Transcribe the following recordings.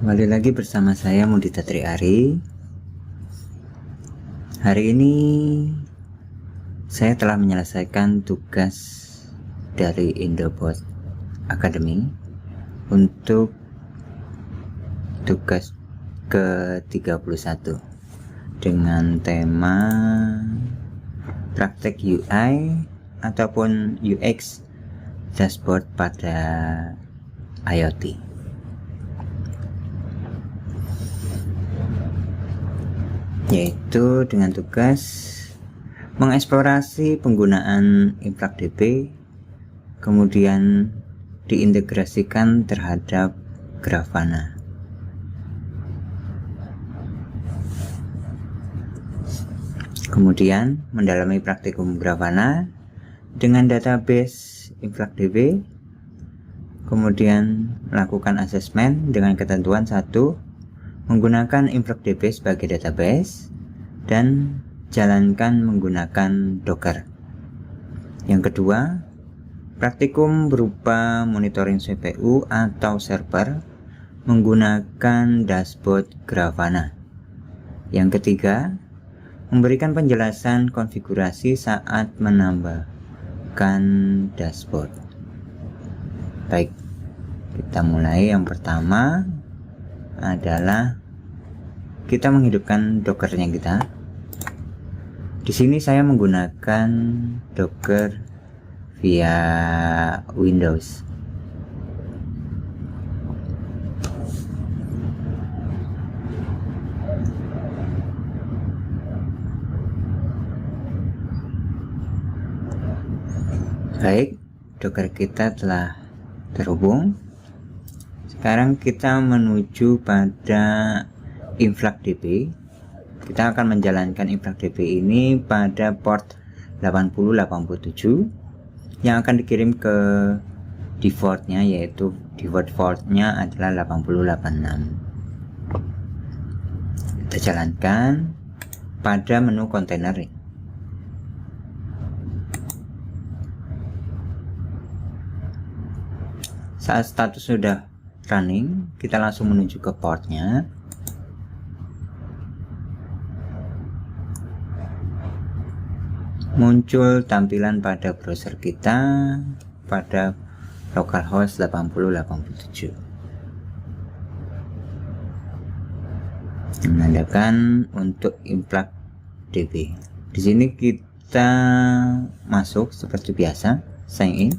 Kembali lagi bersama saya Mudita Triari. Hari ini saya telah menyelesaikan tugas dari Indobot Academy untuk tugas ke-31 dengan tema praktek UI ataupun UX dashboard pada IoT. Yaitu dengan tugas mengeksplorasi penggunaan InfluxDB, kemudian diintegrasikan terhadap Grafana. Kemudian mendalami praktikum Grafana dengan database InfluxDB, kemudian melakukan asesmen dengan ketentuan 1. Menggunakan InfluxDB sebagai database dan jalankan menggunakan Docker. Yang kedua, praktikum berupa monitoring CPU atau server menggunakan dashboard Grafana. Yang ketiga, memberikan penjelasan konfigurasi saat menambahkan dashboard. Baik, kita mulai. Yang pertama adalah kita menghidupkan Dockernya kita. Di sini saya menggunakan Docker via Windows. Baik, Docker kita telah terhubung. Sekarang kita menuju pada InfluxDB. Kita akan menjalankan InfluxDB ini pada port 8087 yang akan dikirim ke defaultnya, yaitu default portnya adalah 8086. Kita jalankan pada menu kontainer. Saat status sudah running, kita langsung menuju ke portnya. Muncul tampilan pada browser kita pada localhost 8087, menandakan untuk InfluxDB. Di sini kita masuk seperti biasa, sign in.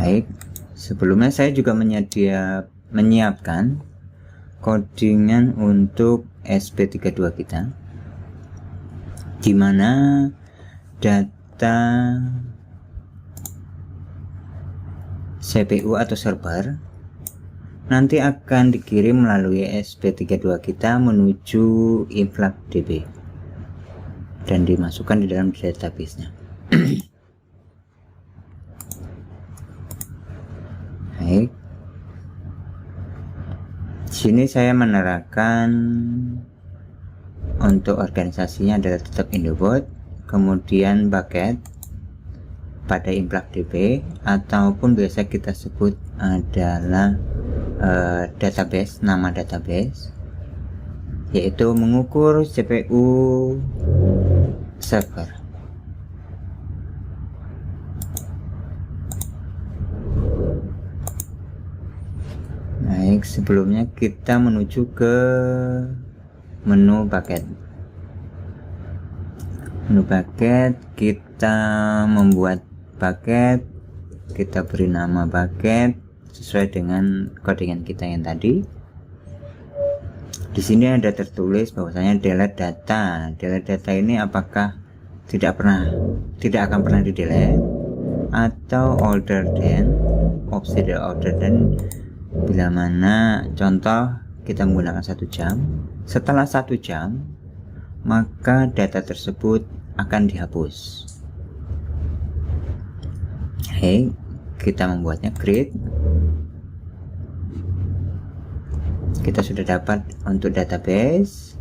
Baik, sebelumnya saya juga menyiapkan codingan untuk SP32 kita, di mana data CPU atau server nanti akan dikirim melalui SP32 kita menuju InfluxDB dan dimasukkan di dalam database-nya. Baik, di sini saya menerapkan untuk organisasinya adalah tetap Indobot, kemudian bucket pada InfluxDB, ataupun biasa kita sebut adalah database, nama database, yaitu mengukur CPU server. Baik, sebelumnya kita menuju ke menu bucket. Menu bucket, kita membuat bucket, kita beri nama bucket sesuai dengan codingan kita yang tadi. Di sini ada tertulis bahwasanya delete data. Delete data ini apakah tidak akan pernah di delete, atau older than, opsi older than, bila mana contoh kita menggunakan 1 jam. Setelah 1 jam maka data tersebut akan dihapus. Oke, kita membuatnya create. Kita sudah dapat untuk database,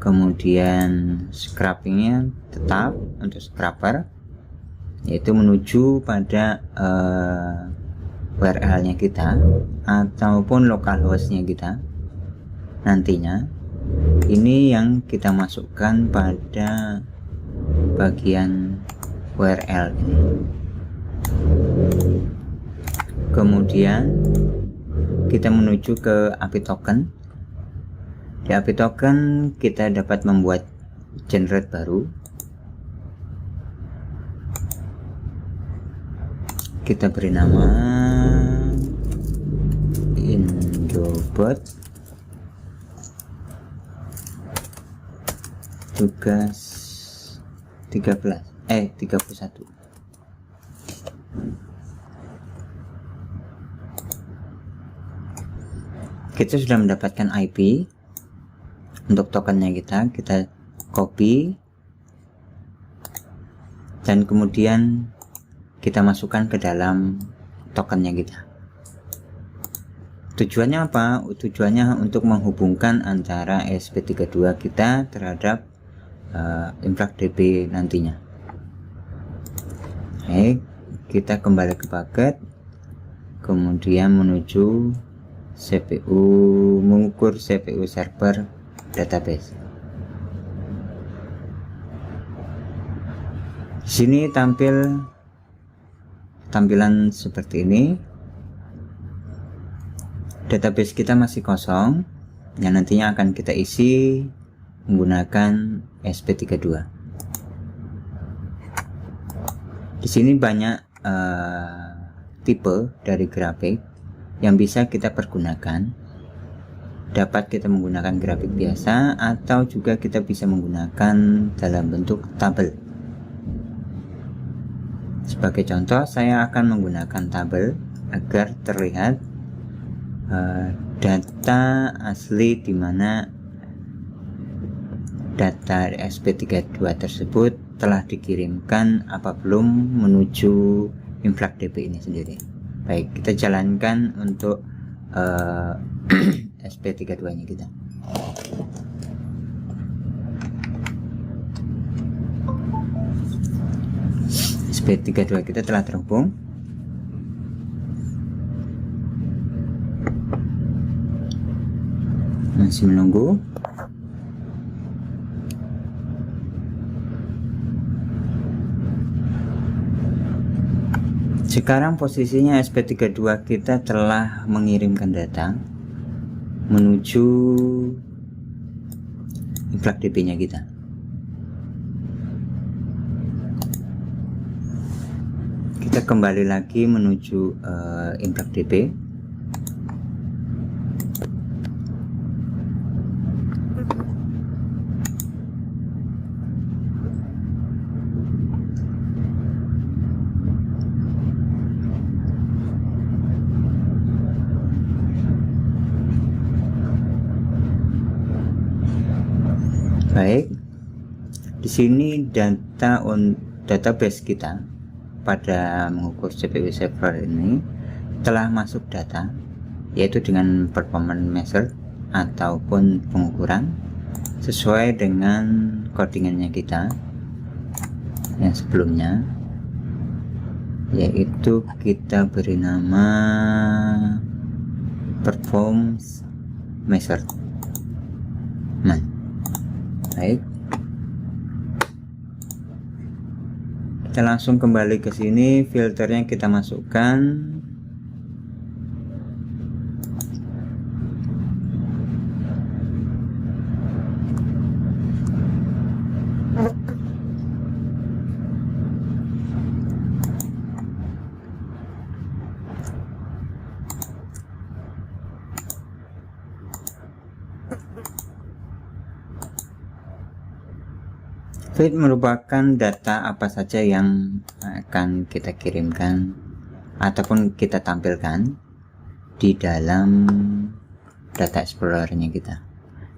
kemudian scrapingnya tetap untuk scraper, yaitu menuju pada URL nya kita ataupun localhost-nya kita nantinya. Ini yang kita masukkan pada bagian URL ini. Kemudian kita menuju ke API token. Di API token kita dapat membuat generate baru. Kita beri nama Indobot tugas 31. Kita sudah mendapatkan IP untuk tokennya, kita copy dan kemudian kita masukkan ke dalam tokennya kita. Tujuannya apa? Tujuannya untuk menghubungkan antara ESP32 kita terhadap InfluxDB nantinya. Baik, kita kembali ke bucket, kemudian menuju CPU, mengukur CPU server database. Di sini tampilan seperti ini. Database kita masih kosong, yang nantinya akan kita isi menggunakan ESP32. Di sini banyak tipe dari grafik yang bisa kita pergunakan. Dapat kita menggunakan grafik biasa atau juga kita bisa menggunakan dalam bentuk tabel. Sebagai contoh, saya akan menggunakan tabel agar terlihat data asli di mana data ESP32 tersebut telah dikirimkan apa belum menuju InfluxDB ini sendiri. Baik, kita jalankan untuk ESP32 nya kita. ESP32 kita telah terhubung. Masih menunggu. Sekarang posisinya ESP32 kita telah mengirimkan data menuju InfluxDB nya kita. Kita kembali lagi menuju InfluxDB. Baik, di sini database kita pada mengukur CPU server ini telah masuk data, yaitu dengan performance measure ataupun pengukuran sesuai dengan codingannya kita yang sebelumnya, yaitu kita beri nama performance measure. Nah, baik, kita langsung kembali ke sini, filternya kita masukkan. Feed merupakan data apa saja yang akan kita kirimkan ataupun kita tampilkan di dalam data explorer-nya kita.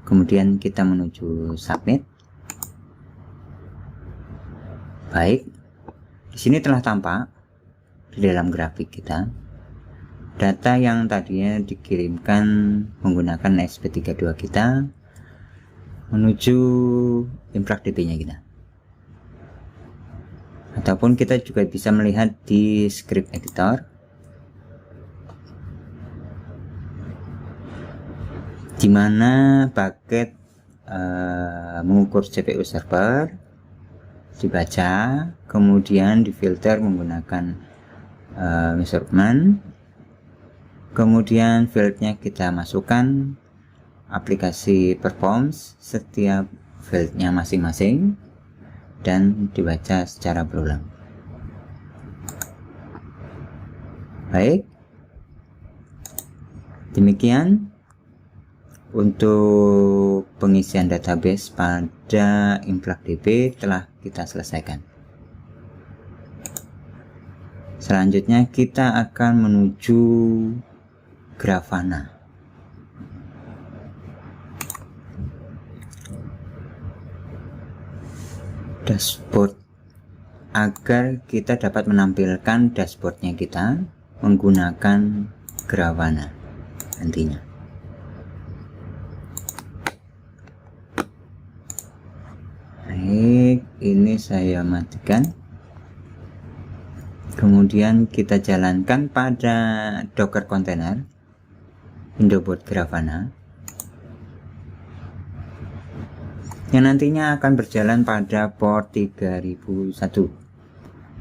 Kemudian kita menuju submit. Baik, di sini telah tampak di dalam grafik kita data yang tadinya dikirimkan menggunakan ESP32 kita menuju InfluxDB nya kita, ataupun kita juga bisa melihat di script editor di mana paket mengukur CPU server dibaca, kemudian difilter menggunakan measurement, kemudian fieldnya kita masukkan aplikasi performs setiap fieldnya masing-masing dan dibaca secara berulang. Baik, demikian untuk pengisian database pada InfluxDB telah kita selesaikan. Selanjutnya kita akan menuju Grafana. Dashboard, agar kita dapat menampilkan dashboardnya kita menggunakan Grafana nantinya. Baik, ini saya matikan. Kemudian kita jalankan pada Docker container Indoboard Grafana yang nantinya akan berjalan pada port 3001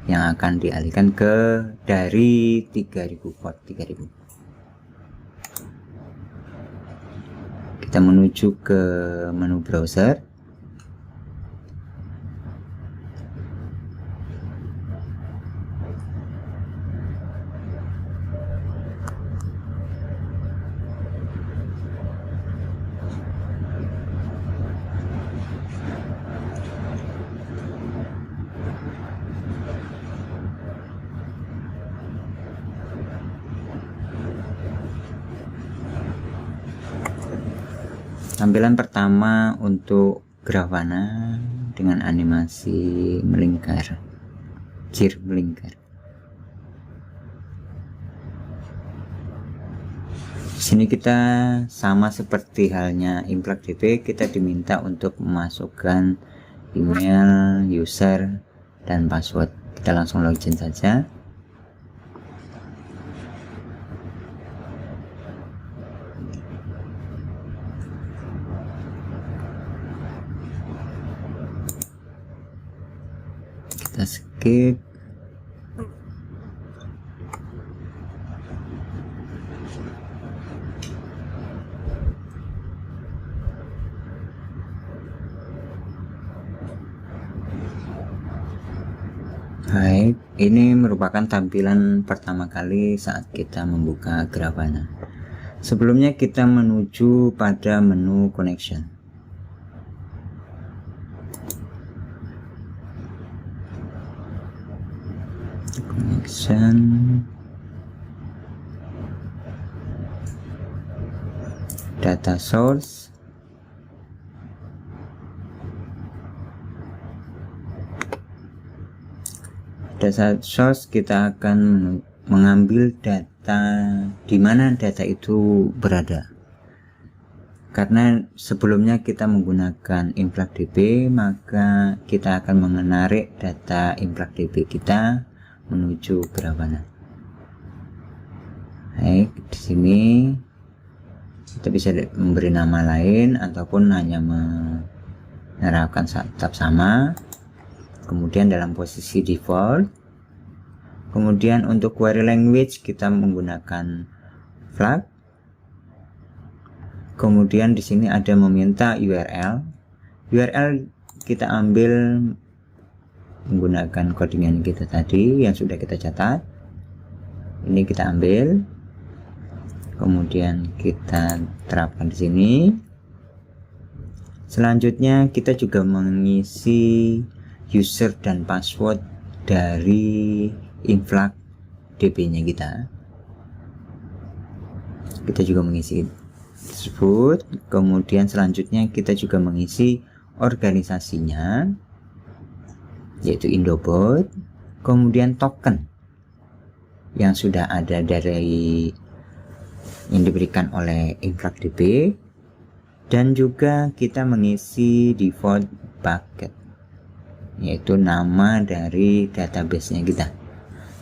yang akan dialihkan ke dari 3000 port 3000. Kita menuju ke menu browser. Tampilan pertama untuk Grafana dengan animasi melingkar, gear melingkar. Di sini kita sama seperti halnya InfluxDB, kita diminta untuk memasukkan email, user, dan password. Kita langsung login saja. Kita skip. Baik, ini merupakan tampilan pertama kali saat kita membuka Grafana. Sebelumnya kita menuju pada menu connection. Data source, kita akan mengambil data di mana data itu berada. Karena sebelumnya kita menggunakan InfluxDB, maka kita akan menarik data InfluxDB kita menuju Grafana. Baik, di sini kita bisa memberi nama lain ataupun hanya menerapkan tetap sama. Kemudian dalam posisi default. Kemudian untuk query language kita menggunakan Flux. Kemudian di sini ada meminta URL. URL kita ambil menggunakan codingan kita tadi yang sudah kita catat. Ini kita ambil, kemudian kita terapkan di sini. Selanjutnya kita juga mengisi user dan password dari InfluxDB nya kita. Kita juga mengisi tersebut. Kemudian selanjutnya kita juga mengisi organisasinya, yaitu Indoboard, kemudian token yang sudah ada dari yang diberikan oleh InfluxDB, Dan juga kita mengisi default bucket, yaitu nama dari database-nya kita.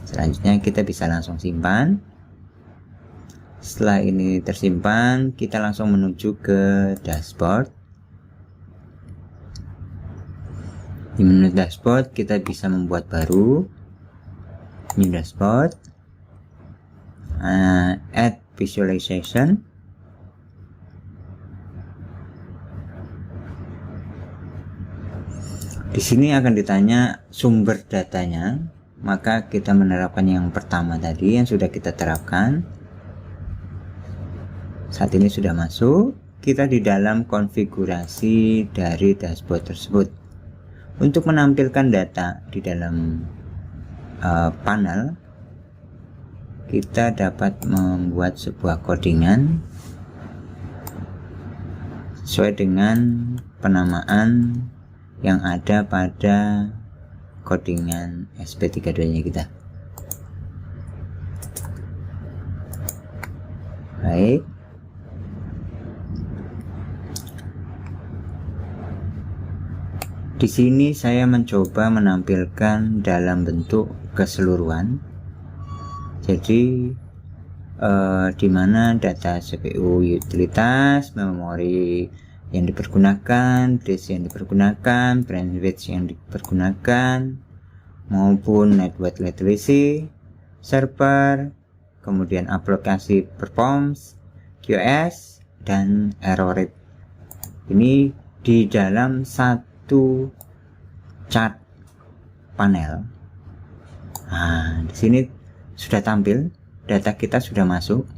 Selanjutnya kita bisa langsung simpan. Setelah ini tersimpan, kita langsung menuju ke dashboard. Di menu dashboard kita bisa membuat baru new dashboard, add visualization. Di sini akan ditanya sumber datanya, maka kita menerapkan yang pertama tadi yang sudah kita terapkan. Saat ini sudah masuk, kita di dalam konfigurasi dari dashboard tersebut. Untuk menampilkan data di dalam panel, kita dapat membuat sebuah codingan sesuai dengan penamaan yang ada pada codingan SP32 nya kita. Baik, di sini saya mencoba menampilkan dalam bentuk keseluruhan. Jadi di mana data CPU, utilitas, memori yang dipergunakan, disk yang dipergunakan, bandwidth yang dipergunakan, maupun network latency, server, kemudian aplikasi performance, QoS, dan error rate. Ini di dalam satu chart panel. Nah, di sini sudah tampil, data kita sudah masuk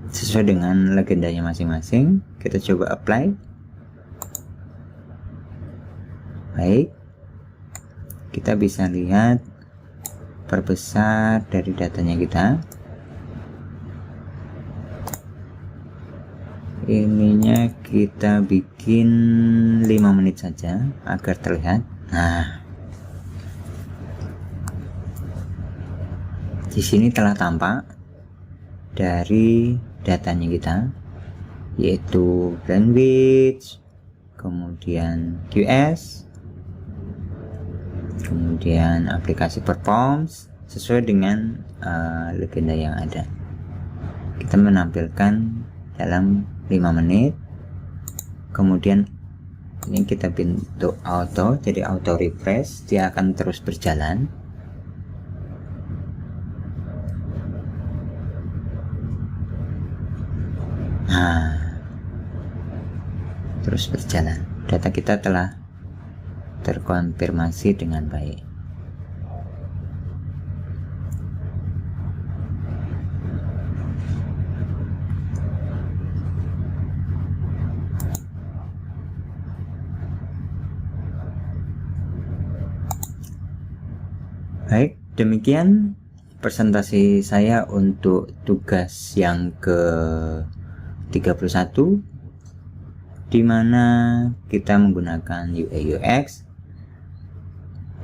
sesuai dengan legendanya masing-masing. Kita coba apply. Baik, kita bisa lihat perbesar dari datanya kita. Ininya kita bikin 5 menit saja agar terlihat. Nah, di sini telah tampak dari datanya kita, yaitu bandwidth, kemudian QoS, kemudian aplikasi performance sesuai dengan legenda yang ada. Kita menampilkan dalam 5 menit. Kemudian ini kita bentuk auto, jadi auto refresh, dia akan terus berjalan. Nah, terus berjalan. Data kita telah terkonfirmasi dengan baik. Baik, demikian presentasi saya untuk tugas yang ke-31, di mana kita menggunakan UI UX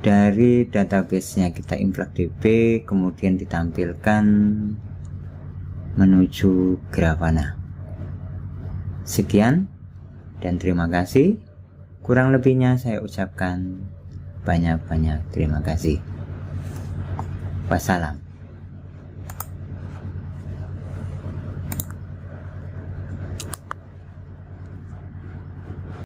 dari database-nya kita InfluxDB, kemudian ditampilkan menuju Grafana. Sekian dan terima kasih. Kurang lebihnya saya ucapkan banyak-banyak terima kasih. Wassalam.